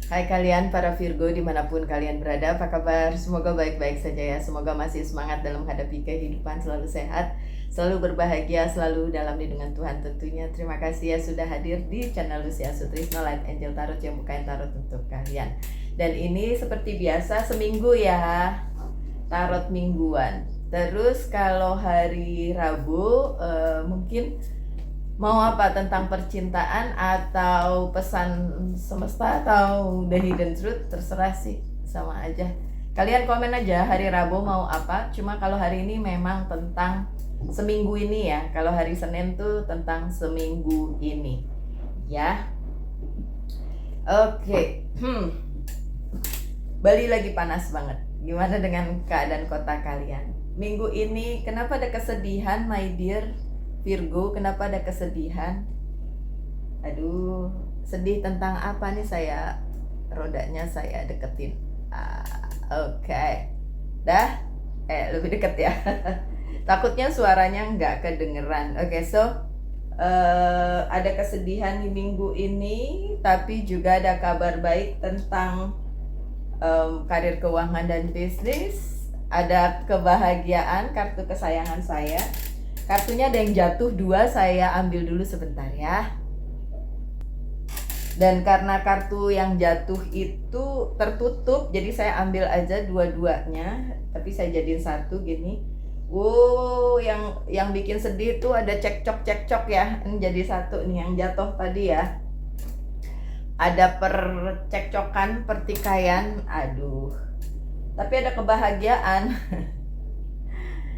Hai kalian para Virgo dimanapun kalian berada, apa kabar? Semoga baik-baik saja ya. Semoga masih semangat dalam menghadapi kehidupan, selalu sehat, selalu berbahagia, selalu dalam lindungan Tuhan tentunya. Terima kasih ya sudah hadir di channel Lucia Sutrisno Light Angel Tarot yang bukain tarot untuk kalian. Dan ini seperti biasa seminggu ya, tarot mingguan. Terus kalau hari Rabu mungkin mau apa, tentang percintaan atau pesan semesta atau the hidden truth, terserah sih, sama aja. Kalian komen aja hari Rabu mau apa. Cuma kalau hari ini memang tentang seminggu ini ya. Kalau hari Senin tuh tentang seminggu ini ya. Oke. Bali lagi panas banget. Gimana dengan keadaan kota kalian? Minggu ini kenapa ada kesedihan, my dear Virgo? Kenapa ada kesedihan? Aduh, sedih tentang apa nih? Rodanya saya deketin. Oke. Dah? Lebih deket ya. Takutnya suaranya nggak kedengeran. Oke, so ada kesedihan di minggu ini, tapi juga ada kabar baik tentang karir, keuangan, dan bisnis. Ada kebahagiaan, kartu kesayangan saya. Kartunya ada yang jatuh 2, saya ambil dulu sebentar ya. Dan karena kartu yang jatuh itu tertutup, jadi saya ambil aja dua-duanya, tapi saya jadiin satu gini. Yang bikin sedih itu ada cekcok ya. Ini jadi satu nih yang jatuh tadi ya. Ada percekcokan, pertikaian, aduh. Tapi ada kebahagiaan.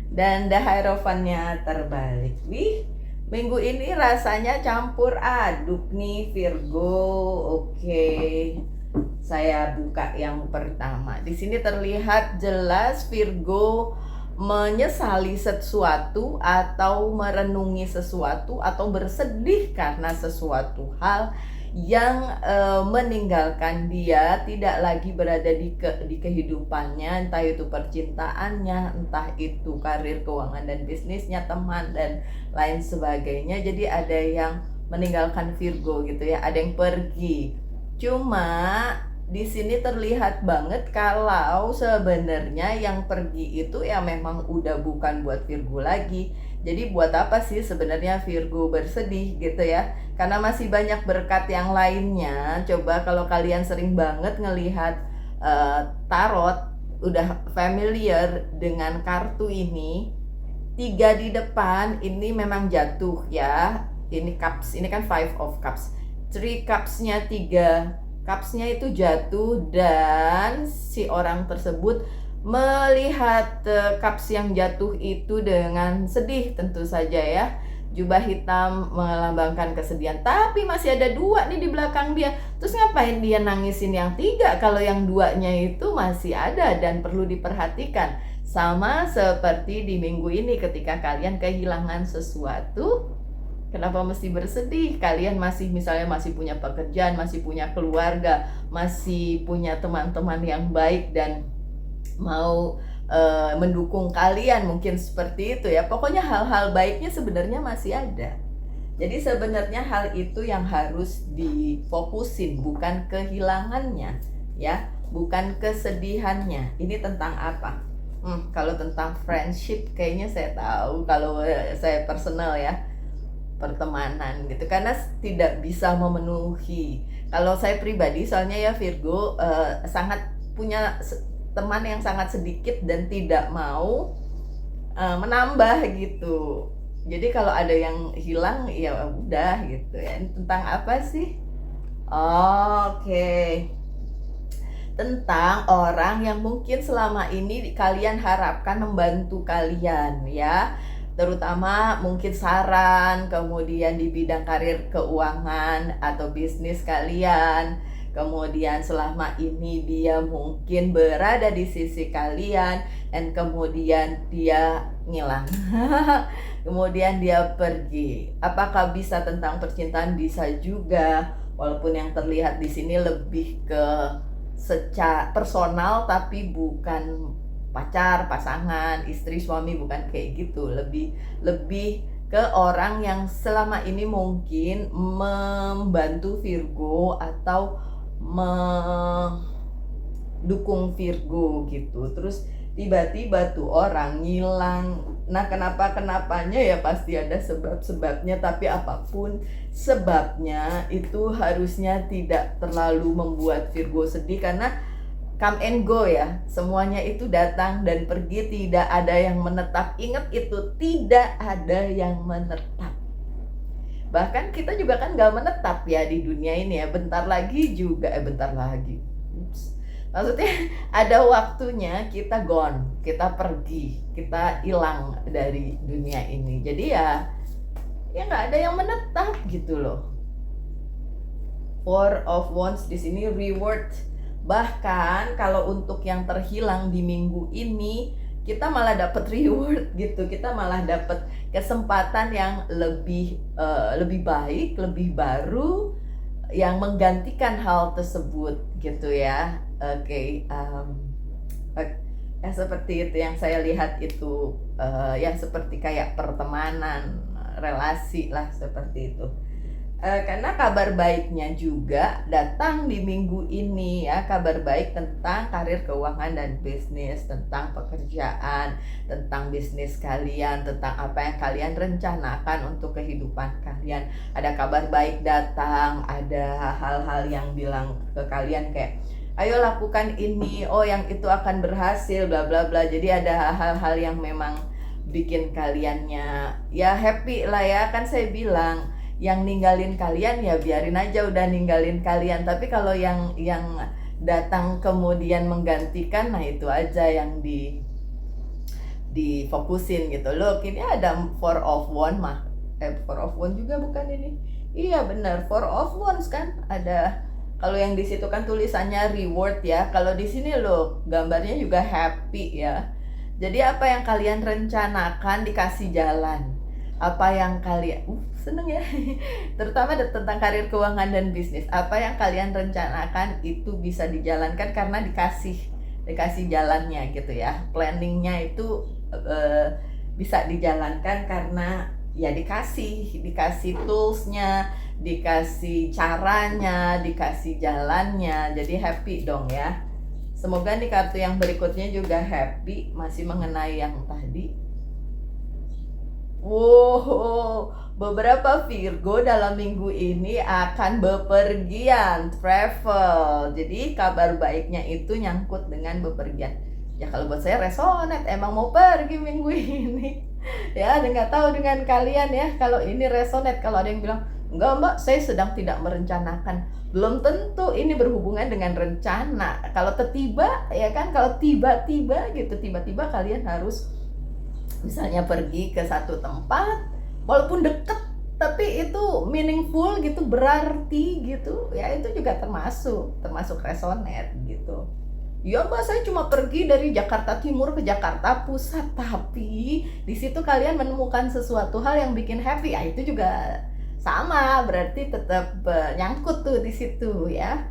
Dan the Hierophant-nya terbalik. Wih, minggu ini rasanya campur aduk nih Virgo. Oke. Saya buka yang pertama. Di sini terlihat jelas Virgo menyesali sesuatu atau merenungi sesuatu atau bersedih karena sesuatu hal yang meninggalkan dia, tidak lagi berada di kehidupannya, entah itu percintaannya, entah itu karir, keuangan, dan bisnisnya, teman, dan lain sebagainya. Jadi ada yang meninggalkan Virgo gitu ya, ada yang pergi. Cuma di sini terlihat banget kalau sebenarnya yang pergi itu ya memang udah bukan buat Virgo lagi. Jadi buat apa sih sebenarnya Virgo bersedih gitu ya? Karena masih banyak berkat yang lainnya. Coba kalau kalian sering banget ngelihat tarot, udah familiar dengan kartu ini, 3 di depan ini memang jatuh ya. Ini cups, ini kan 5 of cups. 3 cupsnya, 3 cupsnya itu jatuh, dan si orang tersebut melihat cups yang jatuh itu dengan sedih tentu saja ya. Jubah hitam melambangkan kesedihan, tapi masih ada 2 nih di belakang dia. Terus ngapain dia nangisin yang 3 kalau yang 2-nya itu masih ada dan perlu diperhatikan. Sama seperti di minggu ini ketika kalian kehilangan sesuatu, kenapa mesti bersedih? Kalian misalnya masih punya pekerjaan, masih punya keluarga, masih punya teman-teman yang baik dan mau mendukung kalian, mungkin seperti itu ya. Pokoknya hal-hal baiknya sebenarnya masih ada. Jadi sebenarnya hal itu yang harus difokusin, bukan kehilangannya ya, bukan kesedihannya. Ini tentang apa? Kalau tentang friendship kayaknya saya tahu, kalau saya personal ya, pertemanan gitu, karena tidak bisa memenuhi. Kalau saya pribadi soalnya ya Virgo, sangat punya teman yang sangat sedikit dan tidak mau menambah gitu. Jadi kalau ada yang hilang ya udah gitu ya. Ini tentang apa sih? Oke. Tentang orang yang mungkin selama ini kalian harapkan membantu kalian ya, terutama mungkin saran, kemudian di bidang karir, keuangan, atau bisnis kalian. Kemudian selama ini dia mungkin berada di sisi kalian, dan kemudian dia ngilang. Kemudian dia pergi. Apakah bisa tentang percintaan? Bisa juga, walaupun yang terlihat di sini lebih ke secara personal, tapi bukan pacar, pasangan, istri, suami, bukan kayak gitu. Lebih ke orang yang selama ini mungkin membantu Virgo atau mendukung Virgo gitu. Terus tiba-tiba tuh orang ngilang. Nah, kenapanya ya pasti ada sebab-sebabnya, tapi apapun sebabnya itu harusnya tidak terlalu membuat Virgo sedih, karena come and go ya, semuanya itu datang dan pergi, tidak ada yang menetap. Ingat itu, tidak ada yang menetap. Bahkan kita juga kan gak menetap ya di dunia ini ya, bentar lagi, maksudnya ada waktunya kita gone, kita pergi, kita hilang dari dunia ini. Jadi ya nggak ada yang menetap gitu loh. Four of Wands di sini reward. Bahkan kalau untuk yang terhilang di minggu ini, kita malah dapat reward gitu. Kita malah dapat kesempatan yang lebih baik, lebih baru, yang menggantikan hal tersebut gitu ya. Oke, ya seperti itu yang saya lihat itu, ya seperti kayak pertemanan, relasi lah, seperti itu. Karena kabar baiknya juga datang di minggu ini ya, kabar baik tentang karir, keuangan, dan bisnis, tentang pekerjaan, tentang bisnis kalian, tentang apa yang kalian rencanakan untuk kehidupan kalian. Ada kabar baik datang, ada hal-hal yang bilang ke kalian kayak, ayo lakukan ini, oh yang itu akan berhasil, bla bla bla. Jadi ada hal-hal yang memang bikin kaliannya ya happy lah ya. Kan saya bilang, yang ninggalin kalian ya biarin aja udah ninggalin kalian, tapi kalau yang datang kemudian menggantikan, nah itu aja yang difokusin gitu loh. Ini ada Four of Wands Four of Wands juga bukan ini? Iya benar, Four of Wands kan ada. Kalau yang di situ kan tulisannya reward ya, kalau di sini loh gambarnya juga happy ya. Jadi apa yang kalian rencanakan dikasih jalan, apa yang kalian seneng ya terutama tentang karir, keuangan, dan bisnis. Apa yang kalian rencanakan itu bisa dijalankan karena dikasih jalannya gitu ya. Planningnya itu bisa dijalankan karena ya dikasih toolsnya, dikasih caranya, dikasih jalannya. Jadi happy dong ya. Semoga nih kartu yang berikutnya juga happy, masih mengenai yang tadi. Wow, beberapa Virgo dalam minggu ini akan bepergian, travel. Jadi kabar baiknya itu nyangkut dengan bepergian. Ya kalau buat saya resonate, emang mau pergi minggu ini. Ya, nggak tahu dengan kalian ya. Kalau ini resonate, kalau ada yang bilang, enggak mbak, saya sedang tidak merencanakan. Belum tentu ini berhubungan dengan rencana. Kalau tiba ya kan, kalau tiba-tiba gitu, tiba-tiba kalian harus misalnya pergi ke satu tempat, walaupun deket tapi itu meaningful gitu, berarti gitu ya, itu juga termasuk resonate gitu. Ya mbak, saya cuma pergi dari Jakarta Timur ke Jakarta Pusat, tapi di situ kalian menemukan sesuatu hal yang bikin happy, ya itu juga sama, berarti tetap nyangkut tuh di situ ya.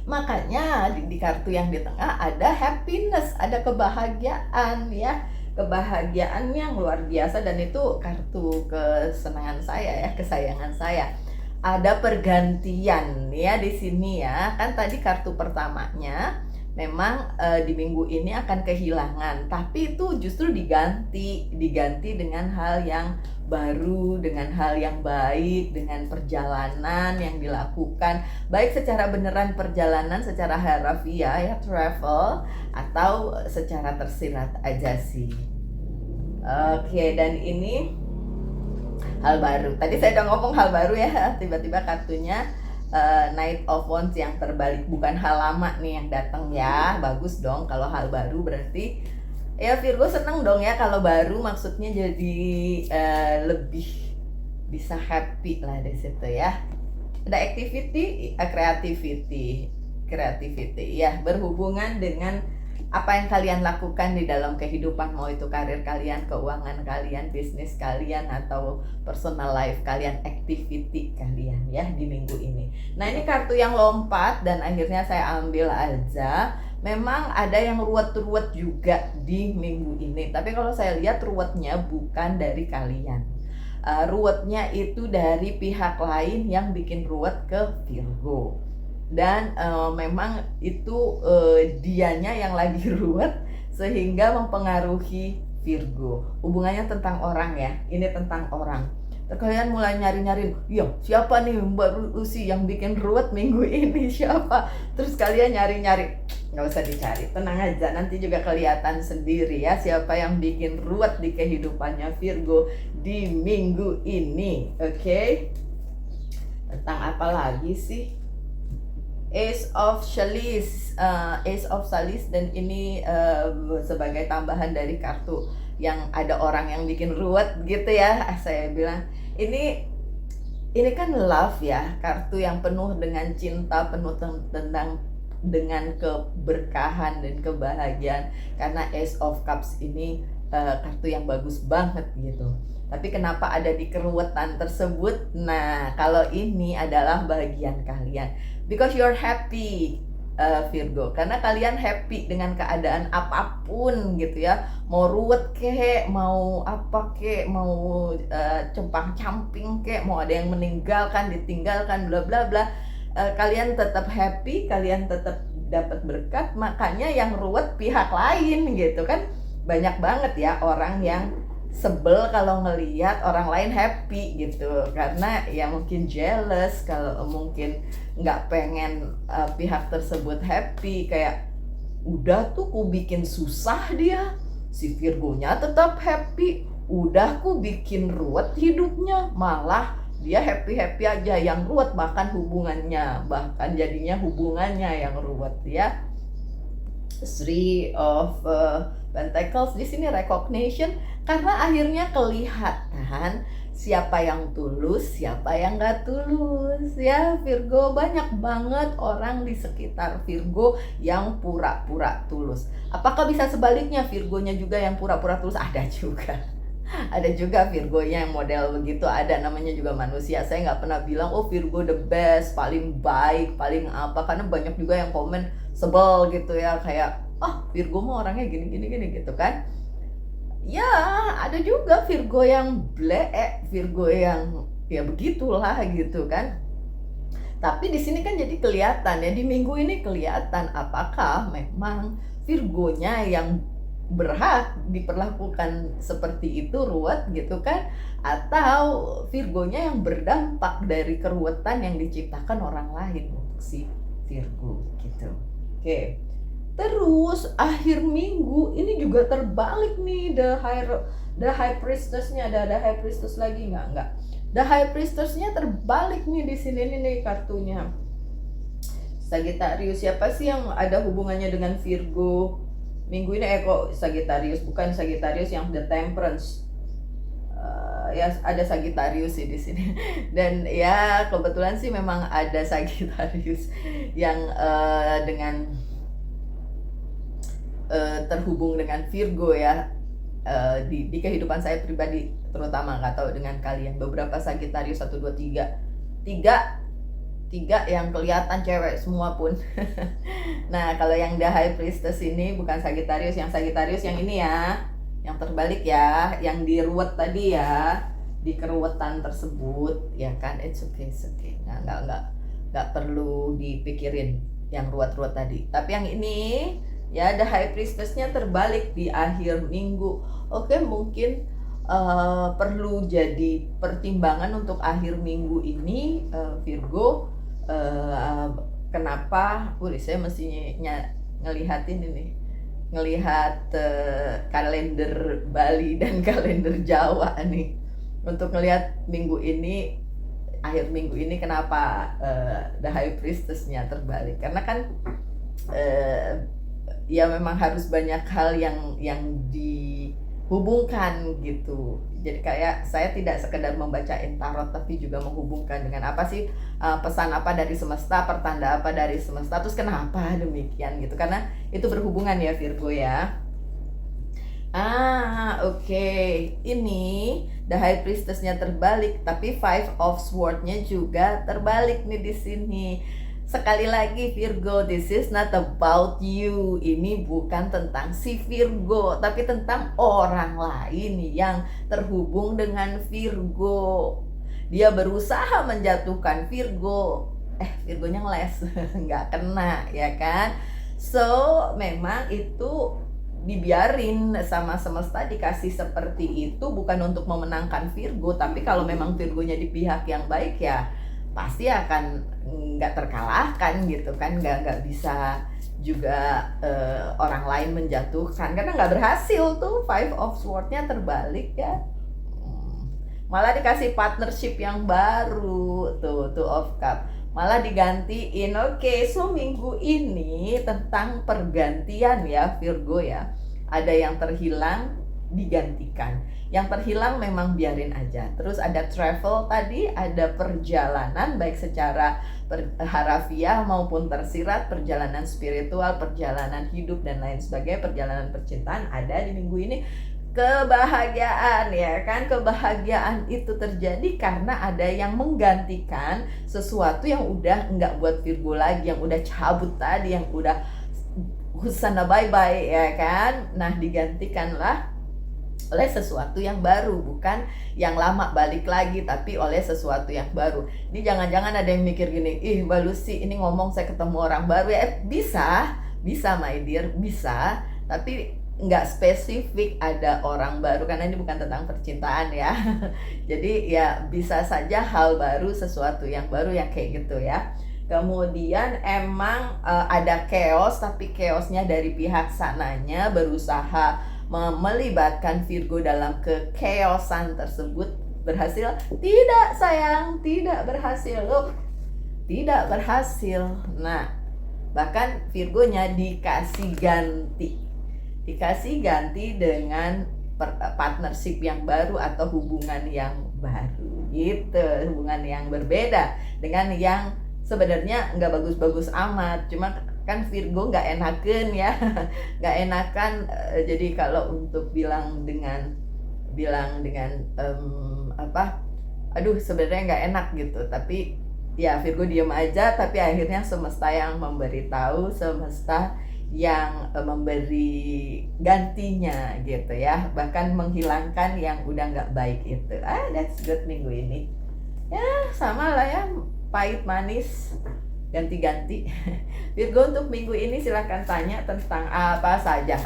Makanya di kartu yang di tengah ada happiness, ada kebahagiaan ya, kebahagiaan yang luar biasa, dan itu kartu kesenangan saya ya, kesayangan saya. Ada pergantian ya di sini ya. Kan tadi kartu pertamanya memang di minggu ini akan kehilangan, tapi itu justru diganti dengan hal yang baru, dengan hal yang baik, dengan perjalanan yang dilakukan, baik secara beneran perjalanan, secara harafiah ya, travel, atau secara tersirat aja sih. Oke, dan ini hal baru. Tadi saya udah ngomong hal baru ya, tiba-tiba kartunya Knight of Wands yang terbalik. Bukan hal lama nih yang datang ya. Bagus dong kalau hal baru, berarti ya Virgo seneng dong ya kalau baru, maksudnya jadi lebih bisa happy lah di situ ya. Ada activity, creativity ya, berhubungan dengan apa yang kalian lakukan di dalam kehidupan, mau itu karir kalian, keuangan kalian, bisnis kalian, atau personal life kalian, activity kalian ya di minggu ini. Nah ini kartu yang lompat dan akhirnya saya ambil aja. Memang ada yang ruwet-ruwet juga di minggu ini, tapi kalau saya lihat ruwetnya bukan dari kalian. Ruwetnya itu dari pihak lain yang bikin ruwet ke Virgo. dan memang itu dianya yang lagi ruwet sehingga mempengaruhi Virgo. Hubungannya tentang orang ya, ini tentang orang. Kalian mulai nyari-nyari, iya siapa nih Mbak Lucy yang bikin ruwet minggu ini, siapa? Terus kalian nyari-nyari, nggak usah dicari, tenang aja, nanti juga kelihatan sendiri ya siapa yang bikin ruwet di kehidupannya Virgo di minggu ini. Oke? Tentang apa lagi sih? Ace of Chalice, Ace of Chalice, dan ini sebagai tambahan dari kartu yang ada orang yang bikin ruwet gitu ya. Saya bilang ini kan love ya, kartu yang penuh dengan cinta, penuh tentang dengan keberkahan dan kebahagiaan, karena Ace of Cups ini kartu yang bagus banget gitu. Tapi kenapa ada di keruwetan tersebut? Nah, kalau ini adalah bagian kalian, because you're happy, Virgo, karena kalian happy dengan keadaan apapun gitu ya, mau ruwet kek, mau apa kek, mau compang camping kek, mau ada yang meninggalkan, ditinggalkan, bla bla bla, kalian tetap happy, kalian tetap dapat berkat. Makanya yang ruwet pihak lain gitu kan. Banyak banget ya orang yang sebel kalau ngelihat orang lain happy gitu, karena ya mungkin jealous, kalau mungkin nggak pengen pihak tersebut happy, kayak udah tuh ku bikin susah dia, si Virgonya tetap happy, udah ku bikin ruwet hidupnya, malah dia happy-happy aja, yang ruwet bahkan jadinya hubungannya yang ruwet ya. Three of Pentacles di sini recognition, karena akhirnya kelihatan siapa yang tulus, siapa yang nggak tulus ya Virgo. Banyak banget orang di sekitar Virgo yang pura-pura tulus. Apakah bisa sebaliknya Virgonya juga yang pura-pura tulus? Ada juga. Ada juga Virgonya yang model begitu, ada, namanya juga manusia. Saya nggak pernah bilang oh Virgo the best, paling baik, paling apa, karena banyak juga yang komen sebel gitu ya, kayak Virgo mah orangnya gini gitu kan. Ya ada juga Virgo yang Virgo yang ya begitulah gitu kan. Tapi di sini kan jadi kelihatan ya, di minggu ini kelihatan apakah memang Virgonya yang berhak diperlakukan seperti itu, ruwet gitu kan, atau Virgonya yang berdampak dari keruwetan yang diciptakan orang lain untuk si Virgo gitu. Oke. Terus akhir minggu ini juga terbalik nih, the high priestess-nya, ada high priestess lagi nggak? The high priestess-nya terbalik nih di sini nih kartunya. Sagittarius, siapa sih yang ada hubungannya dengan Virgo minggu ini? Kok Sagittarius, bukan Sagittarius yang The Temperance. Ya ada Sagittarius sih di sini. Dan ya kebetulan sih memang ada Sagittarius yang dengan terhubung dengan Virgo ya, di kehidupan saya pribadi terutama, nggak tahu dengan kalian. Beberapa Sagittarius 1, 2, 3 yang kelihatan cewek semua pun. Nah kalau yang The High Priestess ini bukan Sagittarius, yang Sagittarius yang ini ya, yang terbalik ya, yang diruwet tadi ya, di keruwetan tersebut ya kan. It's okay. Nggak perlu dipikirin yang ruwet-ruwet tadi. Tapi yang ini ya, The High Priestess-nya terbalik di akhir minggu. Oke, mungkin perlu jadi pertimbangan untuk akhir minggu ini, Virgo. Kenapa? Saya mesti ngelihatin ini, ngelihat kalender Bali dan kalender Jawa nih, untuk ngelihat minggu ini, akhir minggu ini kenapa The High Priestess-nya terbalik. Karena kan ya memang harus banyak hal yang dihubungkan gitu. Jadi kayak saya tidak sekedar membacain tarot, tapi juga menghubungkan dengan apa sih pesan apa dari semesta, pertanda apa dari semesta, terus kenapa demikian gitu. Karena itu berhubungan ya Virgo ya. Oke. Ini The High Priestess-nya terbalik, tapi Five of Swords-nya juga terbalik nih di sini. Sekali lagi Virgo, this is not about you. Ini bukan tentang si Virgo, tapi tentang orang lain yang terhubung dengan Virgo. Dia berusaha menjatuhkan Virgo, Virgonya ngeles, nggak kena ya kan. So memang itu dibiarin sama semesta, dikasih seperti itu bukan untuk memenangkan Virgo, tapi kalau memang Virgonya di pihak yang baik ya pasti akan nggak terkalahkan gitu kan, nggak bisa juga orang lain menjatuhkan karena nggak berhasil tuh. Five of Swords-nya terbalik ya. Malah dikasih partnership yang baru tuh, Two of Cup malah digantiin. Oke, so minggu ini tentang pergantian ya Virgo ya. Ada yang terhilang digantikan, yang terhilang memang biarin aja. Terus ada travel tadi, ada perjalanan baik secara harafiah maupun tersirat, perjalanan spiritual, perjalanan hidup dan lain sebagainya, perjalanan percintaan ada di minggu ini. Kebahagiaan ya kan, kebahagiaan itu terjadi karena ada yang menggantikan sesuatu yang udah nggak buat Virgo lagi, yang udah cabut tadi, yang udah husana bye bye ya kan. Nah digantikanlah oleh sesuatu yang baru, bukan yang lama balik lagi, tapi oleh sesuatu yang baru. Ini jangan-jangan ada yang mikir gini, ih Mbak Lucy ini ngomong saya ketemu orang baru ya. Bisa my dear, bisa, tapi nggak spesifik ada orang baru karena ini bukan tentang percintaan ya. Jadi ya bisa saja hal baru, sesuatu yang baru ya kayak gitu ya. Kemudian emang ada chaos, tapi chaosnya dari pihak sananya berusaha melibatkan Virgo dalam kechaosan tersebut. Berhasil? Tidak sayang, tidak berhasil loh. Tidak berhasil. Nah bahkan Virgonya dikasih ganti dengan partnership yang baru atau hubungan yang baru gitu, hubungan yang berbeda dengan yang sebenarnya nggak bagus-bagus amat, cuma kan Virgo nggak enakan ya. Nggak enakan. Jadi kalau untuk bilang dengan aduh sebenarnya nggak enak gitu, tapi ya Virgo diem aja, tapi akhirnya semesta yang memberitahu, semesta yang memberi gantinya gitu ya, bahkan menghilangkan yang udah nggak baik itu. That's good minggu ini ya, sama lah ya, pahit manis ganti-ganti. Virgo untuk minggu ini silahkan tanya tentang apa saja,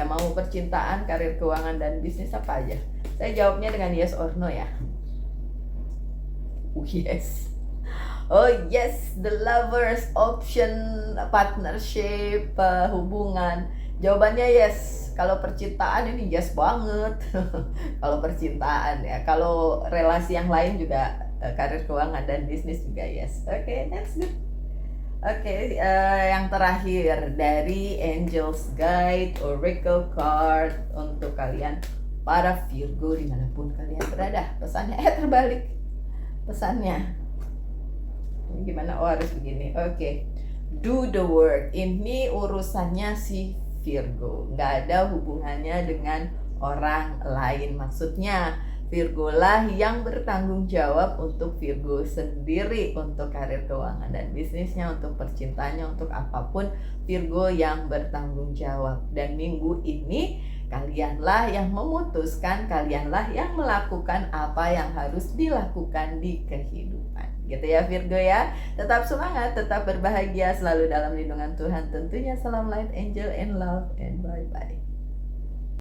mau percintaan, karir, keuangan, dan bisnis apa aja. Saya jawabnya dengan yes or no ya. Yes. Oh yes, the lovers option, partnership, hubungan. Jawabannya yes. Kalau percintaan ini yes banget. Kalau percintaan ya. Kalau relasi yang lain juga, karir, keuangan, dan bisnis juga yes. Oke, that's good. Oke, yang terakhir dari Angel's Guide Oracle Card untuk kalian para Virgo dimanapun kalian berada. Pesannya terbalik. Pesannya ini gimana? Oh harus begini. Oke. Do the work. Ini urusannya si Virgo, nggak ada hubungannya dengan orang lain. Maksudnya Virgo lah yang bertanggung jawab untuk Virgo sendiri, untuk karir, keuangan, dan bisnisnya, untuk percintaannya, untuk apapun Virgo yang bertanggung jawab. Dan minggu ini kalianlah yang memutuskan, kalianlah yang melakukan apa yang harus dilakukan di kehidupan. Gitu ya Virgo ya. Tetap semangat, tetap berbahagia, selalu dalam lindungan Tuhan tentunya. Salam light, angel, and love, and bye-bye.